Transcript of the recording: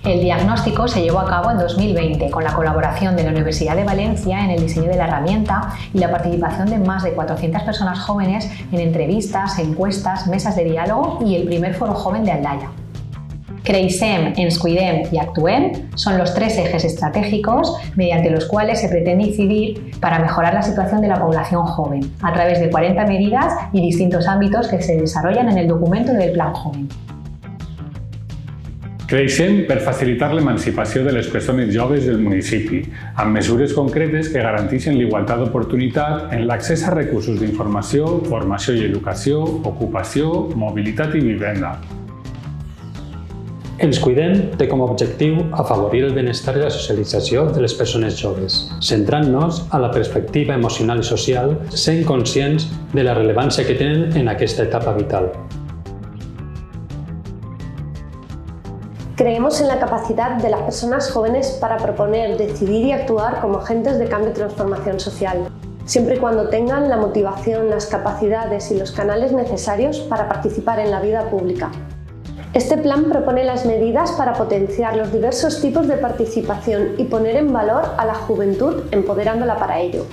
El diagnóstico se llevó a cabo en 2020 con la colaboración de la Universidad de Valencia en el diseño de la herramienta y la participación de más de 400 personas jóvenes en entrevistas, encuestas, mesas de diálogo y el primer foro joven de Aldaya. Creixem, Ens Cuidem y Actuem son los tres ejes estratégicos mediante los cuales se pretende incidir para mejorar la situación de la población joven, a través de 40 medidas y distintos ámbitos que se desarrollan en el documento del Plan Joven. Creixem per facilitar l'emancipació de les persones joves del municipi, amb mesures concretes que garanteixen l'igualtat d'oportunitat en l'accés a recursos d'informació, formació i educació, ocupació, mobilitat i vivenda. Ens Cuidem té com a objectiu afavorir el benestar i la socialització de les persones joves, centrant-nos a la perspectiva emocional i social, sent conscients de la rellevància que tenen en aquesta etapa vital. Creemos en la capacidad de las personas jóvenes para proponer, decidir y actuar como agentes de cambio y transformación social, siempre y cuando tengan la motivación, las capacidades y los canales necesarios para participar en la vida pública. Este plan propone las medidas para potenciar los diversos tipos de participación y poner en valor a la juventud, empoderándola para ello.